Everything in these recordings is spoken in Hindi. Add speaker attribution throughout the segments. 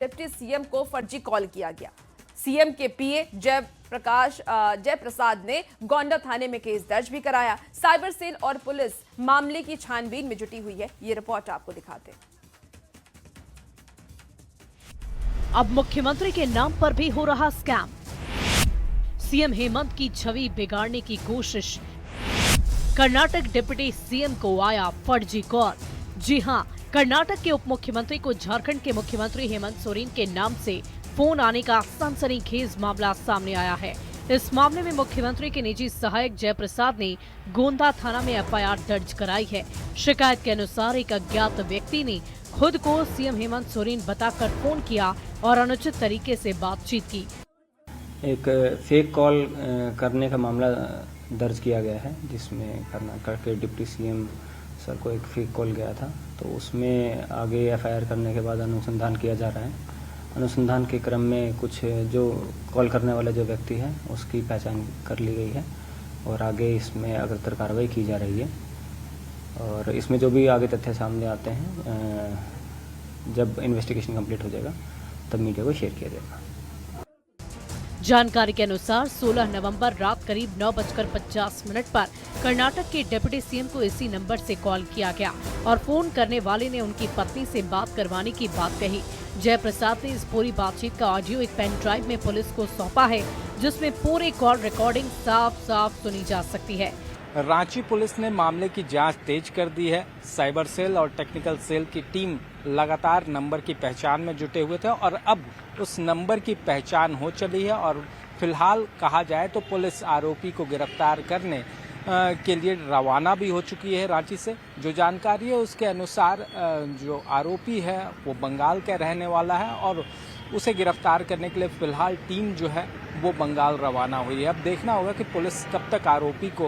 Speaker 1: डिप्टी सीएम को फर्जी कॉल किया गया। सीएम के पीए जय प्रसाद ने गोंडा थाने में केस दर्ज भी कराया। साइबर सेल और पुलिस मामले की छानबीन में जुटी हुई है। ये रिपोर्ट आपको दिखाते हैं।
Speaker 2: अब मुख्यमंत्री के नाम पर भी हो रहा स्कैम। सीएम हेमंत की छवि बिगाड़ने की कोशिश। कर्नाटक डिप्टी सीएम को आया फर्जी कॉल। जी हां, कर्नाटक के उप मुख्यमंत्री को झारखंड के मुख्यमंत्री हेमंत सोरेन के नाम से फोन आने का सनसनीखेज मामला सामने आया है। इस मामले में मुख्यमंत्री के निजी सहायक जय प्रसाद ने गोंदा थाना में एफआईआर दर्ज कराई है। शिकायत के अनुसार एक अज्ञात व्यक्ति ने खुद को सीएम हेमंत सोरेन बताकर फोन किया और अनुचित तरीके से बातचीत की।
Speaker 3: एक फेक कॉल करने का मामला दर्ज किया गया है, जिसमें कर्नाटक के डिप्टी सीएम सर को एक फेक कॉल गया था। तो उसमें आगे एफआईआर करने के बाद अनुसंधान किया जा रहा है। अनुसंधान के क्रम में कुछ जो कॉल करने वाला जो व्यक्ति है उसकी पहचान कर ली गई है और आगे इसमें अग्रतर कार्रवाई की जा रही है। और इसमें जो भी आगे तथ्य सामने आते हैं, जब इन्वेस्टिगेशन कंप्लीट हो जाएगा तब मीडिया को शेयर किया जाएगा।
Speaker 2: जानकारी के अनुसार 16 नवंबर रात करीब 9:50 पर कर्नाटक के डिप्टी सीएम को इसी नंबर से कॉल किया गया और फोन करने वाले ने उनकी पत्नी से बात करवाने की बात कही। जय प्रसाद ने इस पूरी बातचीत का ऑडियो एक पेन ड्राइव में पुलिस को सौंपा है, जिसमें पूरी कॉल रिकॉर्डिंग साफ साफ सुनी जा सकती है।
Speaker 4: रांची पुलिस ने मामले की जांच तेज कर दी है। साइबर सेल और टेक्निकल सेल की टीम लगातार नंबर की पहचान में जुटे हुए थे और अब उस नंबर की पहचान हो चली है और फिलहाल कहा जाए तो पुलिस आरोपी को गिरफ्तार करने के लिए रवाना भी हो चुकी है रांची से। जो जानकारी है उसके अनुसार जो आरोपी है वो बंगाल का रहने वाला है और उसे गिरफ्तार करने के लिए फिलहाल टीम जो है वो बंगाल रवाना हुई है। अब देखना होगा कि पुलिस कब तक आरोपी को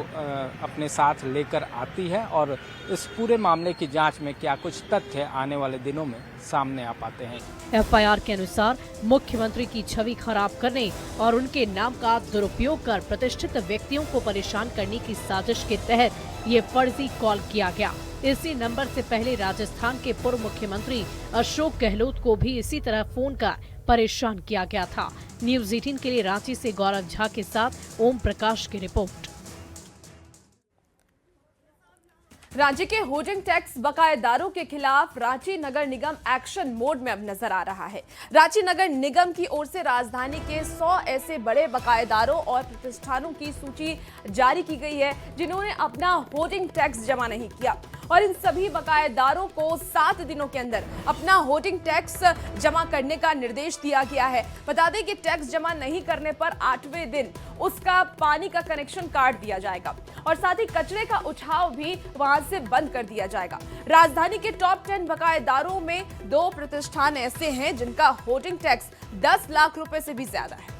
Speaker 4: अपने साथ लेकर आती है और इस पूरे मामले की जांच में क्या कुछ तथ्य आने वाले दिनों में सामने आ पाते हैं।
Speaker 2: एफआईआर के अनुसार मुख्यमंत्री की छवि खराब करने और उनके नाम का दुरुपयोग कर प्रतिष्ठित व्यक्तियों को परेशान करने की साजिश के तहत ये फर्जी कॉल किया गया। इसी नंबर से पहले राजस्थान के पूर्व मुख्यमंत्री अशोक गहलोत को भी इसी तरह फोन कर परेशान किया गया था। न्यूज़ 18 के लिए रांची से गौरव झा के साथ ओम प्रकाश की रिपोर्ट।
Speaker 1: रांची के होर्डिंग टैक्स बकायेदारों के खिलाफ रांची नगर निगम एक्शन मोड में अब नजर आ रहा है। रांची नगर निगम की ओर से राजधानी के 100 ऐसे बड़े बकायेदारों और प्रतिष्ठानों की सूची जारी की गई है जिन्होंने अपना होर्डिंग टैक्स जमा नहीं किया और इन सभी बकायेदारों को 7 दिनों के अंदर अपना होर्डिंग टैक्स जमा करने का निर्देश दिया गया है। बता दें कि टैक्स जमा नहीं करने पर 8वें दिन उसका पानी का कनेक्शन काट दिया जाएगा और साथ ही कचरे का उठाव भी वहां से बंद कर दिया जाएगा। राजधानी के टॉप 10 बकायेदारों में 2 प्रतिष्ठान ऐसे हैं जिनका होर्डिंग टैक्स 10 लाख रुपए से भी ज्यादा है।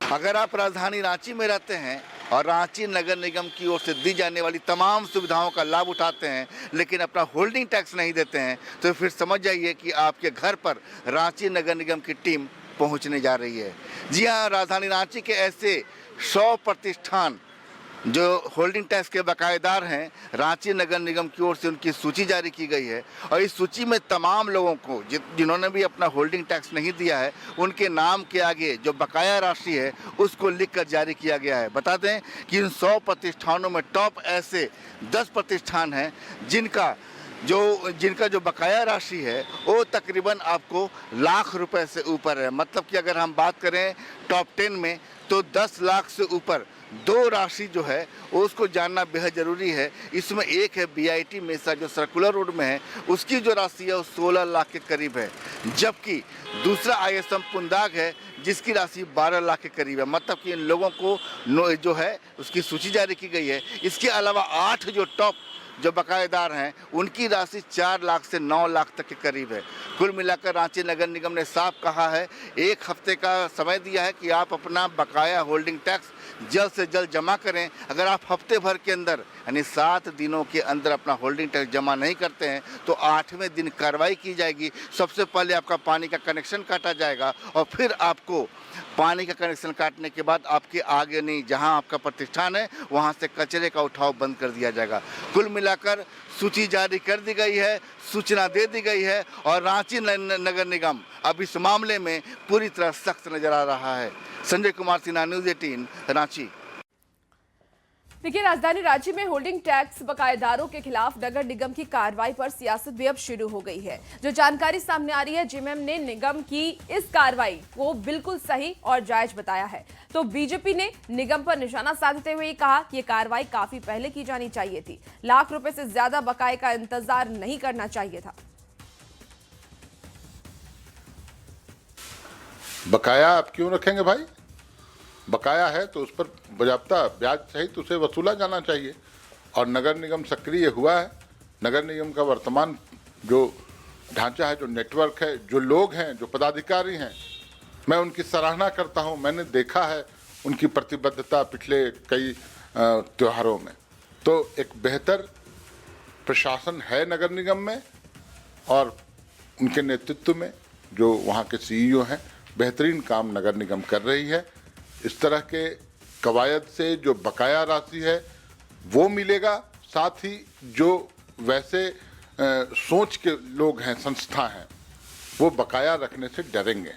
Speaker 5: अगर आप राजधानी रांची में रहते हैं और रांची नगर निगम की ओर से दी जाने वाली तमाम सुविधाओं का लाभ उठाते हैं लेकिन अपना होल्डिंग टैक्स नहीं देते हैं तो फिर समझ जाइए कि आपके घर पर रांची नगर निगम की टीम पहुंचने जा रही है। जी हाँ, राजधानी रांची के ऐसे 100 प्रतिष्ठान जो होल्डिंग टैक्स के बकायेदार हैं, रांची नगर निगम की ओर से उनकी सूची जारी की गई है और इस सूची में तमाम लोगों को जिन्होंने भी अपना होल्डिंग टैक्स नहीं दिया है उनके नाम के आगे जो बकाया राशि है उसको लिखकर जारी किया गया है। बता दें कि इन 100 प्रतिष्ठानों में टॉप ऐसे 10 प्रतिष्ठान हैं जिनका जो बकाया राशि है वो तकरीबन आपको लाख रुपए से ऊपर है। मतलब कि अगर हम बात करें टॉप 10 में तो 10 लाख से ऊपर 2 राशि जो है उसको जानना बेहद ज़रूरी है। इसमें एक है बीआईटी मेसा जो सर्कुलर रोड में है, उसकी जो राशि है वो 16 लाख के करीब है, जबकि दूसरा आईएसएम पुंदाग है जिसकी राशि 12 लाख के करीब है। मतलब कि इन लोगों को जो है उसकी सूची जारी की गई है। इसके अलावा 8 जो टॉप जो बकायेदार हैं उनकी राशि 4 लाख से 9 लाख तक के करीब है। कुल मिलाकर रांची नगर निगम ने साफ कहा है, 1 हफ्ते का समय दिया है कि आप अपना बकाया होल्डिंग टैक्स जल्द से जल्द जमा करें। अगर आप हफ्ते भर के अंदर यानी 7 दिनों के अंदर अपना होल्डिंग टैक्स जमा नहीं करते हैं तो 8वें दिन कार्रवाई की जाएगी। सबसे पहले आपका पानी का कनेक्शन काटा जाएगा और फिर आपको पानी का कनेक्शन काटने के बाद आपके आगे नहीं जहां आपका प्रतिष्ठान है वहां से कचरे का उठाव बंद कर दिया जाएगा। कुल मिलाकर सूची जारी कर दी गई है, सूचना दे दी गई है और रांची नगर निगम अब इस मामले में पूरी तरह सख्त नजर आ रहा है। संजय कुमार सिन्हा, न्यूज़ 18 रांची।
Speaker 1: देखिए, राजधानी रांची में होल्डिंग टैक्स बकायेदारों के खिलाफ नगर निगम की कार्रवाई पर सियासत भी अब शुरू हो गई है। जो जानकारी सामने आ रही है, जेएमएम ने निगम की इस कार्रवाई को बिल्कुल सही और जायज बताया है। तो बीजेपी ने निगम पर निशाना साधते हुए कहा कि ये कार्रवाई काफी पहले की जानी चाहिए थी, लाख रुपए से ज्यादा बकाये का इंतजार नहीं करना चाहिए था।
Speaker 6: बकाया आप क्यों रखेंगे भाई? बकाया है तो उस पर बजाबता ब्याज सहित उसे वसूला जाना चाहिए। और नगर निगम सक्रिय हुआ है। नगर निगम का वर्तमान जो ढांचा है, जो नेटवर्क है, जो लोग हैं, जो पदाधिकारी हैं, मैं उनकी सराहना करता हूं। मैंने देखा है उनकी प्रतिबद्धता पिछले कई त्योहारों में। तो एक बेहतर प्रशासन है नगर निगम में और उनके नेतृत्व में जो वहाँ के सीईओ हैं, बेहतरीन काम नगर निगम कर रही है। इस तरह के कवायद से जो बकाया राशि है वो मिलेगा, साथ ही जो वैसे सोच के लोग हैं, संस्था हैं, वो बकाया रखने से डरेंगे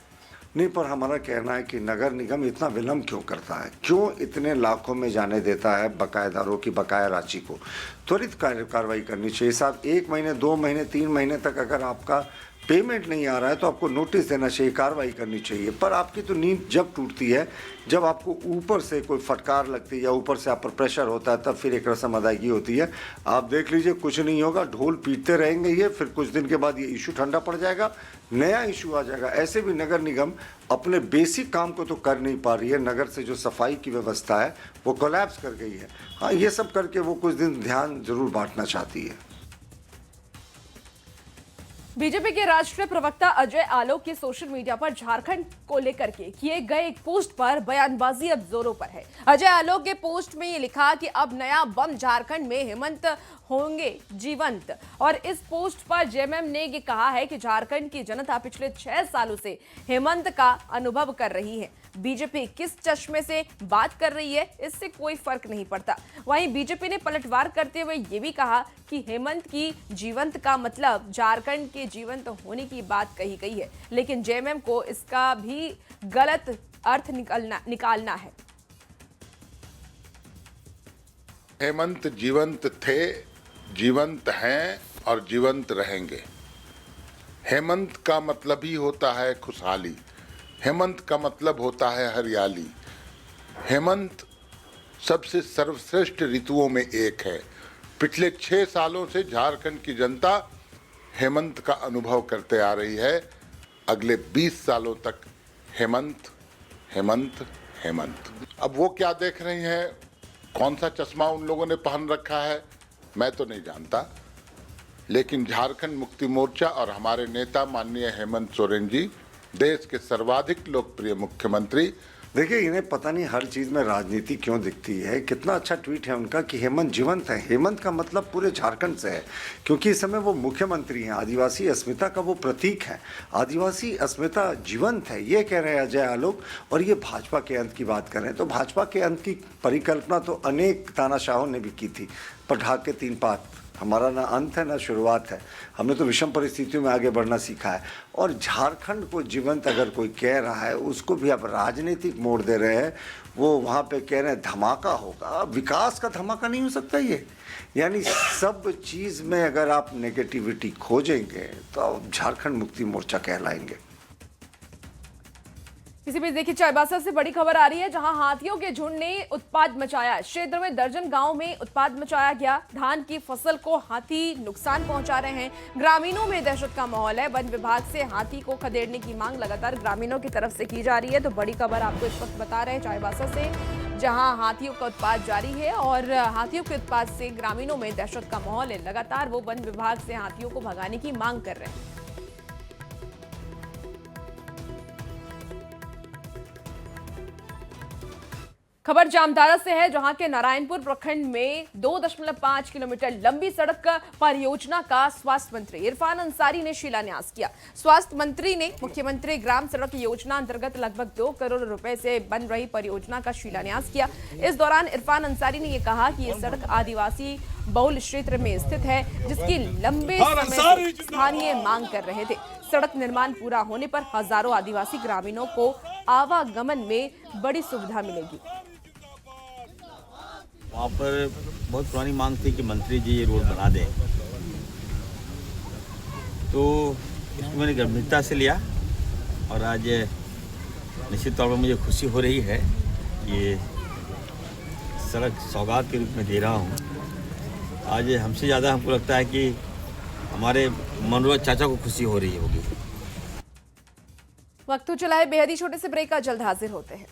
Speaker 7: नहीं। पर हमारा कहना है कि नगर निगम इतना विलम्ब क्यों करता है, क्यों इतने लाखों में जाने देता है बकायेदारों की बकाया राशि को? त्वरित कार्रवाई करनी चाहिए साहब। 1 महीने, 2 महीने, 3 महीने तक अगर आपका पेमेंट नहीं आ रहा है तो आपको नोटिस देना चाहिए, कार्रवाई करनी चाहिए। पर आपकी तो नींद जब टूटती है जब आपको ऊपर से कोई फटकार लगती है या ऊपर से आप पर प्रेशर होता है, तब फिर एक रस्म अदायगी होती है। आप देख लीजिए, कुछ नहीं होगा, ढोल पीटते रहेंगे ये, फिर कुछ दिन के बाद ये इशू ठंडा पड़ जाएगा, नया इशू आ जाएगा। ऐसे भी नगर निगम अपने बेसिक काम को तो कर नहीं पा रही है। नगर से जो सफाई की व्यवस्था है वो कोलैप्स कर गई है। हाँ, ये सब करके वो कुछ दिन ध्यान जरूर बांटना चाहती है।
Speaker 1: बीजेपी के राष्ट्रीय प्रवक्ता अजय आलोक के सोशल मीडिया पर झारखंड को लेकर के किए गए एक पोस्ट पर बयानबाजी अब जोरों पर है। अजय आलोक के पोस्ट में ये लिखा कि अब नया बम झारखंड में हेमंत होंगे जीवंत। और इस पोस्ट पर जेएमएम ने ये कहा है कि झारखंड की जनता पिछले 6 सालों से हेमंत का अनुभव कर रही है। बीजेपी किस चश्मे से बात कर रही है इससे कोई फर्क नहीं पड़ता। वहीं बीजेपी ने पलटवार करते हुए ये भी कहा कि हेमंत की जीवंत का मतलब झारखंड के जीवंत होने की बात कही गई है, लेकिन जेएमएम को इसका भी गलत अर्थ निकालना है।
Speaker 6: हेमंत जीवंत थे, जीवंत हैं और जीवंत रहेंगे। हेमंत का मतलब ही होता है खुशहाली। हेमंत का मतलब होता है हरियाली। हेमंत सबसे सर्वश्रेष्ठ ऋतुओं में एक है। पिछले 6 सालों से झारखंड की जनता हेमंत का अनुभव करते आ रही है। अगले 20 सालों तक हेमंत, हेमंत, हेमंत। अब वो क्या देख रही हैं, कौन सा चश्मा उन लोगों ने पहन रखा है, मैं तो नहीं जानता। लेकिन झारखंड मुक्ति मोर्चा और हमारे नेता माननीय हेमंत सोरेन जी, देश के सर्वाधिक लोकप्रिय मुख्यमंत्री।
Speaker 7: देखिए, इन्हें पता नहीं हर चीज़ में राजनीति क्यों दिखती है। कितना अच्छा ट्वीट है उनका कि हेमंत जीवंत है। हेमंत का मतलब पूरे झारखंड से है, क्योंकि इस समय वो मुख्यमंत्री हैं। आदिवासी अस्मिता का वो प्रतीक है। आदिवासी अस्मिता जीवंत है, ये कह रहे हैं अजय आलोक। और ये भाजपा के अंत की बात कर रहे हैं। तो भाजपा के अंत की परिकल्पना तो अनेक तानाशाहों ने भी की थी, पर ढाक के 3 पात। हमारा ना अंत है ना शुरुआत है। हमने तो विषम परिस्थितियों में आगे बढ़ना सीखा है। और झारखंड को जीवंत अगर कोई कह रहा है, उसको भी आप राजनीतिक मोड़ दे रहे हैं। वो वहाँ पे कह रहे हैं धमाका होगा। विकास का धमाका नहीं हो सकता ये। यानी सब चीज़ में अगर आप नेगेटिविटी खोजेंगे तो झारखंड मुक्ति मोर्चा कहलाएंगे।
Speaker 1: इसी बीच देखिए, चाईबासा से बड़ी खबर आ रही है, जहां हाथियों के झुंड ने उत्पात मचाया। क्षेत्र में दर्जन गांव में उत्पात मचाया गया। धान की फसल को हाथी नुकसान पहुंचा रहे हैं। ग्रामीणों में दहशत का माहौल है। वन विभाग से हाथी को खदेड़ने की मांग लगातार ग्रामीणों की तरफ से की जा रही है। तो बड़ी खबर आपको इस वक्त बता रहे हैं चाईबासा से, जहां हाथियों का उत्पात जारी है और हाथियों के उत्पात से ग्रामीणों में दहशत का माहौल है। लगातार वो वन विभाग से हाथियों को भगाने की मांग कर रहे हैं। खबर जामताड़ा से है, जहां के नारायणपुर प्रखंड में 2.5 किलोमीटर लंबी सड़क परियोजना का स्वास्थ्य मंत्री इरफान अंसारी ने शिलान्यास किया। स्वास्थ्य मंत्री ने मुख्यमंत्री ग्राम सड़क योजना अंतर्गत लगभग 2 करोड़ रुपए से बन रही परियोजना का शिलान्यास किया। इस दौरान इरफान अंसारी ने यह कहा कि यह सड़क आदिवासी बहुल क्षेत्र में स्थित है, जिसकी लंबे समय से स्थानीय मांग कर रहे थे। सड़क निर्माण पूरा होने पर हजारों आदिवासी ग्रामीणों को आवागमन में बड़ी सुविधा मिलेगी।
Speaker 8: वहाँ पर बहुत पुरानी मांग थी कि मंत्री जी ये रोड बना दें, तो इसको मैंने गंभीरता से लिया और आज निश्चित तौर पर मुझे खुशी हो रही है। ये सड़क सौगात के रूप में दे रहा हूँ। आज हमसे ज़्यादा हमको लगता है कि हमारे मनोज चाचा को खुशी हो रही होगी।
Speaker 1: वक्त तो चला है बेहद ही छोटे से ब्रेक का, जल्द हाजिर होते हैं।